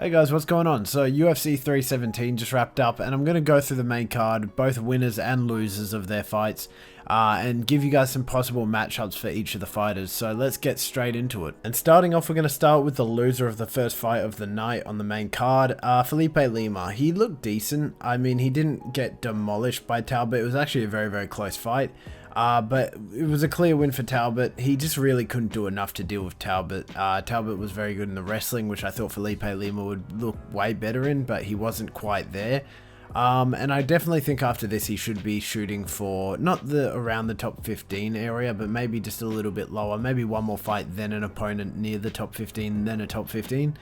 Hey guys, what's going on? So UFC 317 just wrapped up and I'm going to go through the main card, both winners and losers of their fights, and give you guys some possible matchups for each of the fighters. So let's get straight into it. And starting off, we're going to start with the loser of the first fight of the night on the main card, Felipe Lima. He looked decent. I mean, he didn't get demolished by Talbott. It was actually a very, very close fight. But it was a clear win for Talbott. He just really couldn't do enough to deal with Talbott. Talbott was very good in the wrestling, which I thought Felipe Lima would look way better in, but he wasn't quite there. And I definitely think after this he should be shooting for not around the top 15 area, but maybe just a little bit lower. Maybe one more fight, then an opponent near the top 15, then a top 15.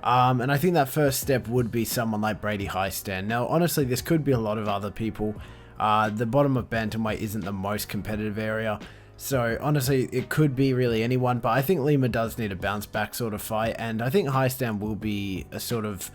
And I think that first step would be someone like Brady Hiestand. Now, honestly, this could be a lot of other people. The bottom of bantamweight isn't the most competitive area, so honestly it could be really anyone, but I think Lima does need a bounce back sort of fight, and I think Hiestand will be a sort of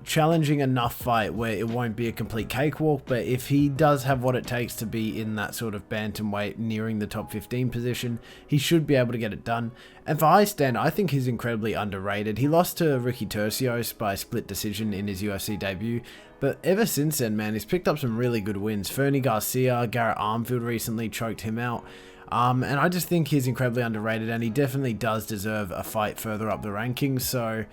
challenging enough fight where it won't be a complete cakewalk, but if he does have what it takes to be in that sort of bantamweight nearing the top 15 position, he should be able to get it done. And for Hiestand, I think he's incredibly underrated. He lost to Ricky Turcios by split decision in his UFC debut, but ever since then, man, he's picked up some really good wins. Fernie Garcia, Garrett Armfield recently choked him out. And I just think he's incredibly underrated, and he definitely does deserve a fight further up the rankings. So,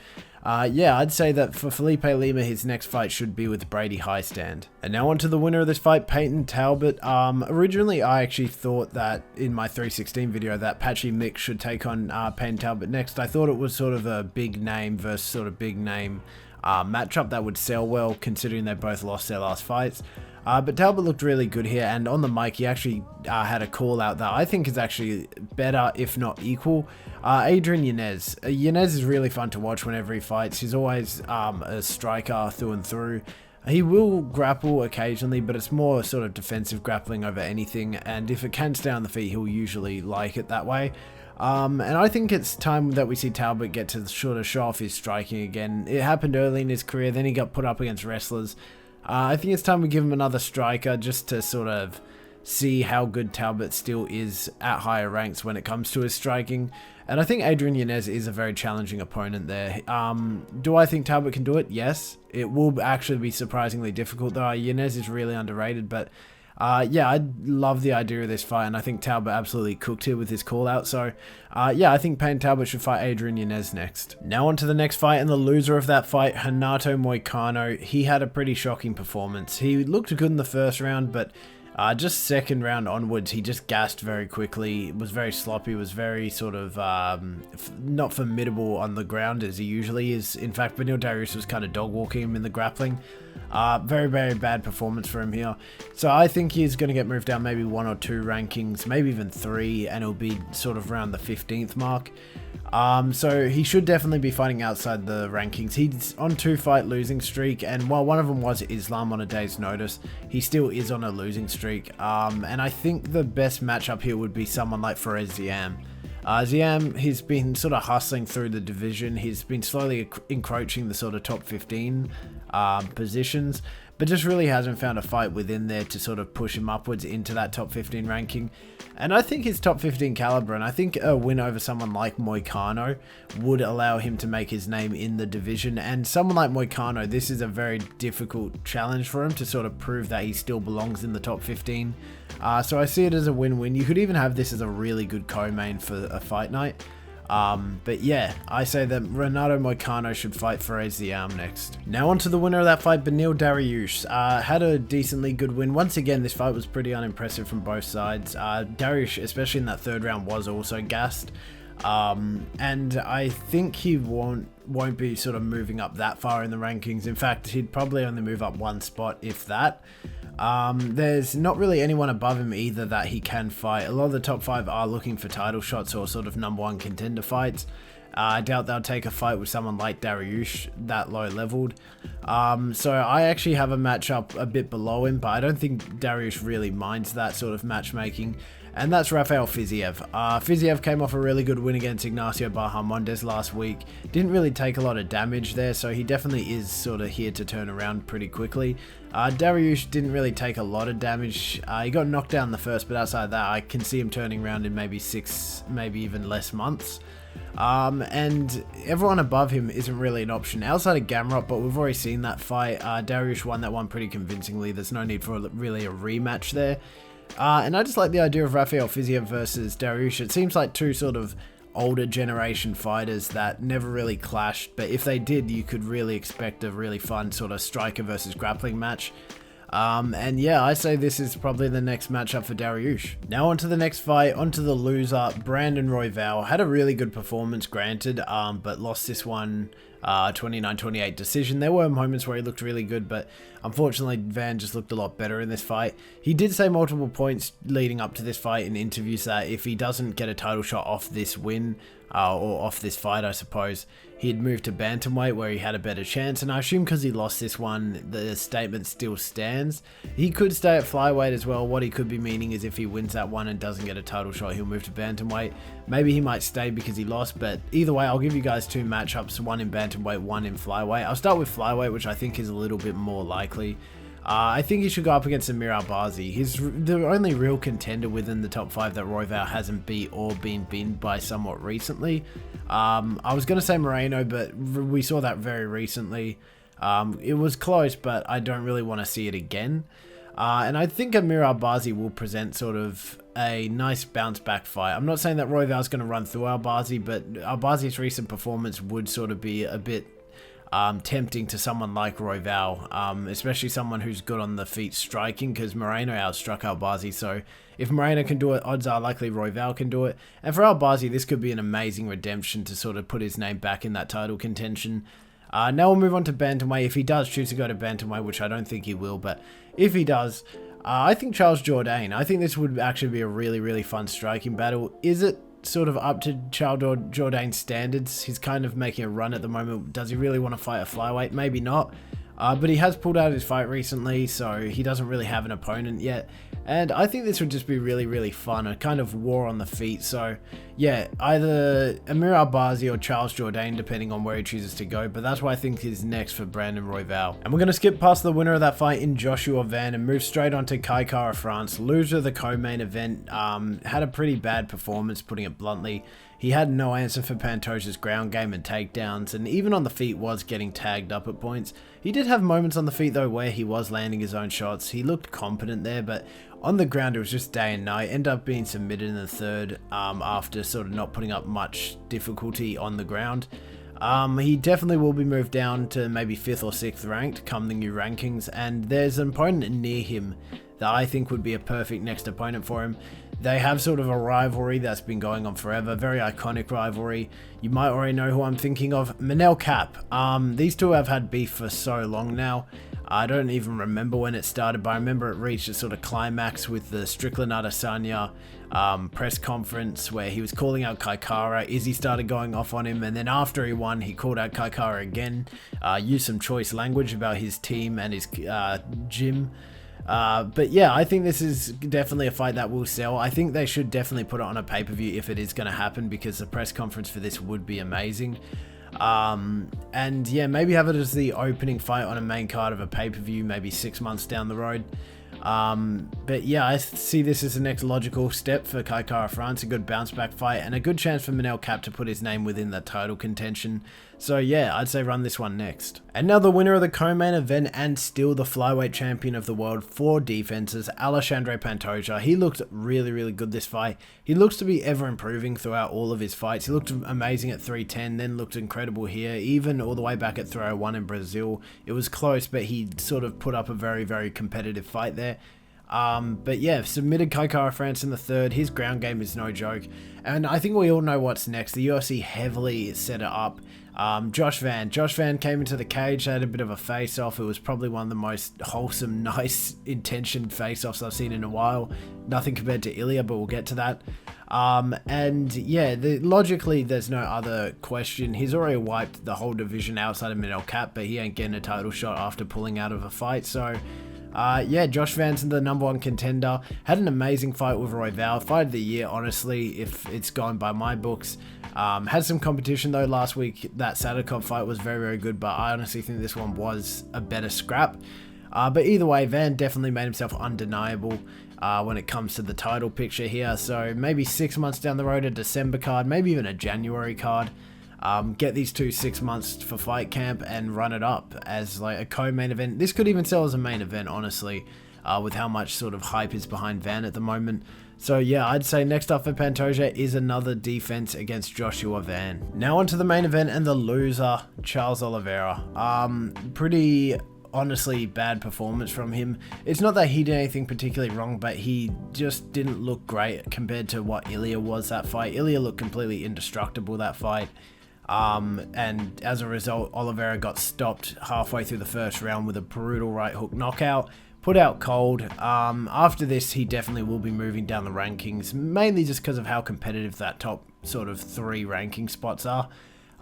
yeah, I'd say that for Felipe Lima, his next fight should be with Brady Hiestand. And now on to the winner of this fight, Payton Talbott. Originally, I actually thought that in my 316 video that Patchy Mick should take on Payton Talbott next. I thought it was sort of a big name versus sort of big name matchup that would sell well, considering they both lost their last fights. But Talbott looked really good here, and on the mic he actually had a call out that I think is actually better, if not equal. Adrian Yanez. Yanez is really fun to watch whenever he fights. He's always a striker through and through. He will grapple occasionally, but it's more sort of defensive grappling over anything, and if it can stay on the feet, he'll usually like it that way. And I think it's time that we see Talbott get to sort of show off his striking again. It happened early in his career, then he got put up against wrestlers. I think it's time we give him another striker just to sort of see how good Talbott still is at higher ranks when it comes to his striking. And I think Adrian Yanez is a very challenging opponent there. Do I think Talbott can do it? Yes. It will actually be surprisingly difficult though. Yanez is really underrated, but yeah, I love the idea of this fight, and I think Talbott absolutely cooked here with his call out. So yeah, I think Payton Talbott should fight Adrian Yanez next. Now on to the next fight, and the loser of that fight, Renato Moicano. He had a pretty shocking performance. He looked good in the first round, but just second round onwards, he just gassed very quickly, was very sloppy, was very sort of not formidable on the ground as he usually is. In fact, Beneil Dariush was kind of dog walking him in the grappling. Very, very bad performance for him here. So I think he's going to get moved down maybe 1 or 2 rankings, maybe even 3, and it'll be sort of around the 15th mark. So he should definitely be fighting outside the rankings. He's on 2-fight losing streak, and while one of them was Islam on a day's notice, he still is on a losing streak. And I think the best matchup here would be someone like Fares Ziam. Ziam, he's been sort of hustling through the division. He's been slowly encroaching the sort of top 15 positions, but just really hasn't found a fight within there to sort of push him upwards into that top 15 ranking. And I think his top 15 caliber, and I think a win over someone like Moicano would allow him to make his name in the division. And someone like Moicano, this is a very difficult challenge for him to sort of prove that he still belongs in the top 15. So I see it as a win-win. You could even have this as a really good co-main for a fight night. But yeah, I say that Renato Moicano should fight Fares Ziam next. Now on to the winner of that fight, Beneil Dariush. Had a decently good win. Once again, this fight was pretty unimpressive from both sides. Dariush, especially in that third round, was also gassed. And I think he won't be sort of moving up that far in the rankings. In fact, he'd probably only move up 1 spot, if that. There's not really anyone above him either that he can fight. A lot of the top 5 are looking for title shots or sort of #1 contender fights. I doubt they'll take a fight with someone like Dariush that low leveled. So I actually have a matchup a bit below him, but I don't think Dariush really minds that sort of matchmaking. And that's Rafael Fiziev. Fiziev came off a really good win against Ignacio Bahamondes last week. Didn't really take a lot of damage there, so he definitely is sort of here to turn around pretty quickly. Dariush didn't really take a lot of damage. He got knocked down in the first, but outside that, I can see him turning around in maybe 6, maybe even less months. And everyone above him isn't really an option outside of Gamrot, but we've already seen that fight. Dariush won that one pretty convincingly. There's no need for really a rematch there. And I just like the idea of Rafael Fiziev versus Dariush. It seems like two sort of older generation fighters that never really clashed, but if they did, you could really expect a really fun sort of striker versus grappling match. And yeah, I say this is probably the next matchup for Dariush. Now on to the next fight, onto the loser. Brandon Royval had a really good performance, granted, but lost this one 29-28 decision. There were moments where he looked really good, but unfortunately Van just looked a lot better in this fight. He did say multiple points leading up to this fight in interviews that if he doesn't get a title shot off this win, or off this fight I suppose, he'd move to bantamweight where he had a better chance, and I assume because he lost this one, the statement still stands. He could stay at flyweight as well. What he could be meaning is if he wins that one and doesn't get a title shot, he'll move to bantamweight. Maybe he might stay because he lost, but either way, I'll give you guys two matchups, one in bantamweight, one in flyweight. I'll start with flyweight, which I think is a little bit more likely. I think he should go up against Amir Albazi. He's the only real contender within the top 5 that Royval hasn't beat or been binned by somewhat recently. I was going to say Moreno, but we saw that very recently. It was close, but I don't really want to see it again. And I think Amir Albazi will present sort of a nice bounce back fight. I'm not saying that Royval's going to run through Albazi, but Albazi's recent performance would sort of be a bit tempting to someone like Royval, especially someone who's good on the feet striking, because Moreno outstruck Albazi. So if Moreno can do it, odds are likely Royval can do it. And for Albazi, this could be an amazing redemption to sort of put his name back in that title contention. Now we'll move on to bantamweight. If he does choose to go to bantamweight, which I don't think he will, but if he does, I think Charles Jourdain. I think this would actually be a really, really fun striking battle. Is it sort of up to Charles Jourdain's standards? He's kind of making a run at the moment. Does he really want to fight a flyweight? Maybe not. But he has pulled out his fight recently, so he doesn't really have an opponent yet. And I think this would just be really, really fun, a kind of war on the feet. So yeah, either Amir Albazi or Charles Jourdain, depending on where he chooses to go. But that's what I think is next for Brandon Royval. And we're going to skip past the winner of that fight in Joshua Van and move straight on to Kai Kara France, loser of the co-main event. Had a pretty bad performance, putting it bluntly. He had no answer for Pantoja's ground game and takedowns, and even on the feet was getting tagged up at points. He did have moments on the feet though where he was landing his own shots. He looked competent there, but on the ground it was just day and night. Ended up being submitted in the third after sort of not putting up much difficulty on the ground. He definitely will be moved down to maybe 5th or 6th ranked come the new rankings, and there's an opponent near him that I think would be a perfect next opponent for him. They have sort of a rivalry that's been going on forever, very iconic rivalry. You might already know who I'm thinking of, Manel Cap. These two have had beef for so long now. I don't even remember when it started, but I remember it reached a sort of climax with the Strickland Adesanya press conference where he was calling out Kai Kara. Izzy started going off on him, and then after he won, he called out Kai Kara again, used some choice language about his team and his gym. But yeah, I think this is definitely a fight that will sell. I think they should definitely put it on a pay-per-view if it is going to happen, because the press conference for this would be amazing. And yeah, maybe have it as the opening fight on a main card of a pay-per-view, maybe 6 months down the road. But yeah, I see this as the next logical step for Kai Kara France, a good bounce back fight and a good chance for Manel Cap to put his name within the title contention. So yeah, I'd say run this one next. And now the winner of the co-main event and still the flyweight champion of the world for defenses, Alexandre Pantoja. He looked really, really good this fight. He looks to be ever improving throughout all of his fights. He looked amazing at 310, then looked incredible here, even all the way back at 301 in Brazil. It was close, but he sort of put up a very, very competitive fight there. But yeah, submitted Kai Kara France in the third. His ground game is no joke. And I think we all know what's next. The UFC heavily set it up. Josh Van came into the cage, had a bit of a face-off. It was probably one of the most wholesome, nice, intentioned face-offs I've seen in a while. Nothing compared to Ilia, but we'll get to that. And yeah, logically, there's no other question. He's already wiped the whole division outside of Manel Cap, but he ain't getting a title shot after pulling out of a fight. So yeah, Josh Van's the #1 contender. Had an amazing fight with Royval. Fight of the year, honestly, if it's gone by my books. Had some competition though last week. That Sadikov fight was very, very good, but I honestly think this one was a better scrap. But either way, Van definitely made himself undeniable when it comes to the title picture here. So maybe 6 months down the road, a December card, maybe even a January card. Get these two 6 months for fight camp and run it up as like a co-main event. This could even sell as a main event, honestly, with how much sort of hype is behind Van at the moment. So yeah, I'd say next up for Pantoja is another defense against Joshua Van. Now onto the main event and the loser, Charles Oliveira. Pretty honestly bad performance from him. It's not that he did anything particularly wrong, but he just didn't look great compared to what Ilia was that fight. Ilia looked completely indestructible that fight. And as a result, Oliveira got stopped halfway through the first round with a brutal right hook knockout. Put out cold. After this, he definitely will be moving down the rankings, mainly just because of how competitive that top sort of 3 ranking spots are.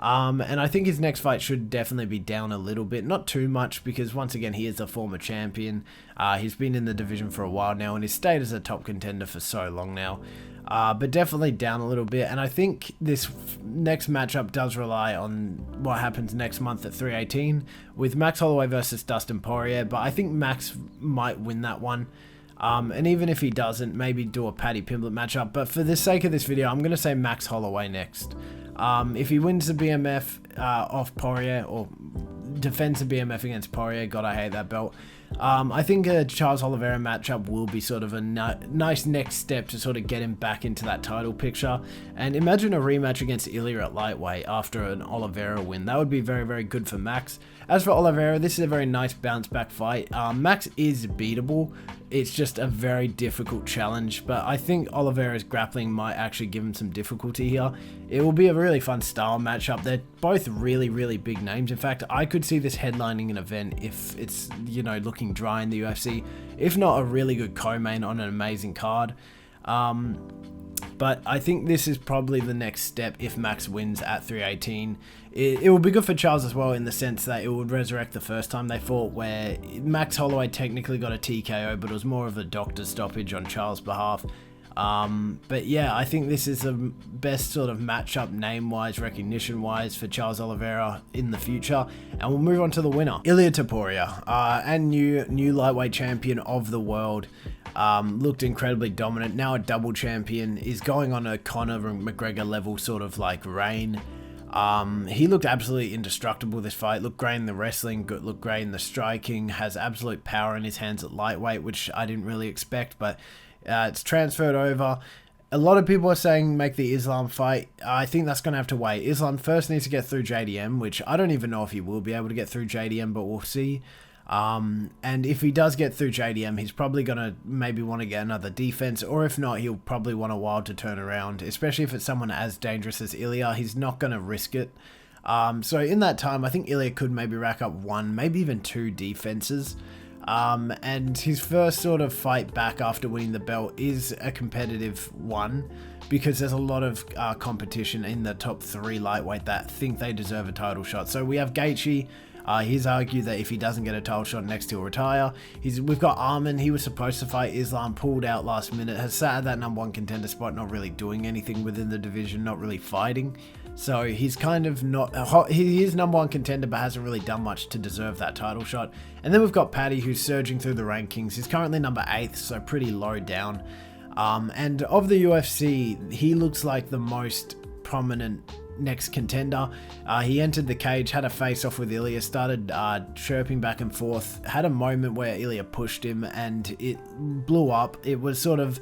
And I think his next fight should definitely be down a little bit, not too much, because once again, he is a former champion. He's been in the division for a while now, and he's stayed as a top contender for so long now. But definitely down a little bit, and I think this next matchup does rely on what happens next month at 318 with Max Holloway versus Dustin Poirier, but I think Max might win that one. And even if he doesn't, maybe do a Paddy Pimblett matchup, but for the sake of this video, I'm going to say Max Holloway next. If he wins the BMF off Poirier, or defends the BMF against Poirier, God, I hate that belt. I think a Charles Oliveira matchup will be sort of a nice next step to sort of get him back into that title picture. And imagine a rematch against Ilia at lightweight after an Oliveira win. That would be very, very good for Max. As for Oliveira, this is a very nice bounce back fight. Max is beatable. It's just a very difficult challenge, but I think Oliveira's grappling might actually give him some difficulty here. It will be a really fun style matchup. They're both really, really big names. In fact, I could see this headlining an event if it's, you know, looking dry in the UFC. If not, a really good co-main on an amazing card. But I think this is probably the next step if Max wins at 318. It will be good for Charles as well in the sense that it would resurrect the first time they fought, where Max Holloway technically got a TKO, but it was more of a doctor's stoppage on Charles' behalf. But yeah, I think this is the best sort of matchup name-wise, recognition-wise for Charles Oliveira in the future. And we'll move on to the winner, Ilia Topuria, and new lightweight champion of the world. Looked incredibly dominant. Now a double champion, is going on a Conor McGregor level sort of like reign. He looked absolutely indestructible this fight. Looked great in the wrestling, looked great in the striking, has absolute power in his hands at lightweight, which I didn't really expect, but it's transferred over. A lot of people are saying make the Islam fight. I think that's going to have to wait. Islam first needs to get through JDM, which I don't even know if he will be able to get through JDM, but we'll see. And if he does get through JDM, he's probably going to maybe want to get another defense, or if not, he'll probably want a while to turn around, especially if it's someone as dangerous as Ilia. He's not going to risk it. So in that time, I think Ilia could maybe rack up 1, maybe even 2 defenses. And his first sort of fight back after winning the belt is a competitive one, because there's a lot of competition in the top 3 lightweight that think they deserve a title shot. So we have Gaethje. He's argued that if he doesn't get a title shot next, he'll retire. We've got Arman. He was supposed to fight Islam, pulled out last minute, has sat at that #1 contender spot, not really doing anything within the division, not really fighting. So he's kind of not, he is #1 contender, but hasn't really done much to deserve that title shot. And then we've got Paddy, who's surging through the rankings. He's currently number 8th, so pretty low down. And of the UFC, he looks like the most prominent next contender. He entered the cage, had a face-off with Ilia, started chirping back and forth, had a moment where Ilia pushed him and it blew up. It was sort of,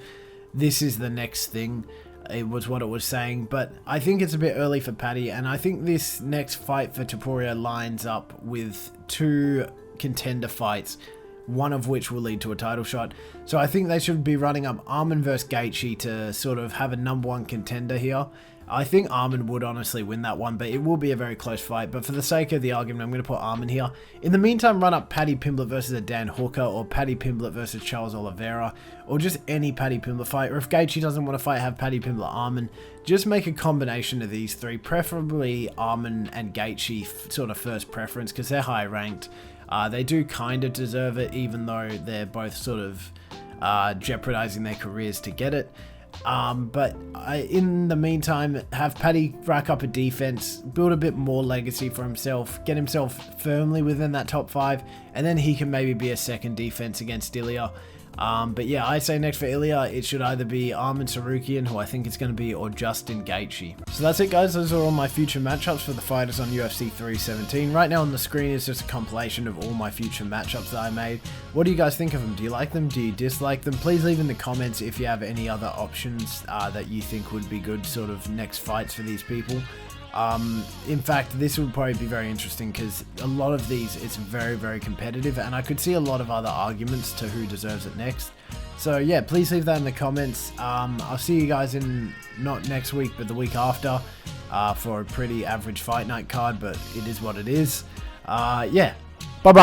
this is the next thing. It was what it was saying, but I think it's a bit early for Paddy, and I think this next fight for Topuria lines up with 2 contender fights, one of which will lead to a title shot. So I think they should be running up Arman versus Gaethje to sort of have a #1 contender here. I think Arman would honestly win that one, but it will be a very close fight. But for the sake of the argument, I'm going to put Arman here. In the meantime, run up Paddy Pimblett versus a Dan Hooker, or Paddy Pimblett versus Charles Oliveira, or just any Paddy Pimblett fight. Or if Gaethje doesn't want to fight, have Paddy Pimblett Arman. Just make a combination of these 3, preferably Arman and Gaethje sort of first preference, because they're high ranked. They do kind of deserve it, even though they're both sort of jeopardizing their careers to get it. But in the meantime, have Paddy rack up a defense, build a bit more legacy for himself, get himself firmly within that top 5, and then he can maybe be a second defense against Ilia. But yeah, I say next for Ilia, it should either be Arman Tsarukyan, who I think it's going to be, or Justin Gaethje. So that's it, guys. Those are all my future matchups for the fighters on UFC 317. Right now on the screen is just a compilation of all my future matchups that I made. What do you guys think of them? Do you like them? Do you dislike them? Please leave in the comments if you have any other options that you think would be good sort of next fights for these people. In fact, this would probably be very interesting because a lot of these, it's very, very competitive, and I could see a lot of other arguments to who deserves it next. So yeah, please leave that in the comments. I'll see you guys in, not next week, but the week after, for a pretty average fight night card, but it is what it is. Yeah, bye-bye.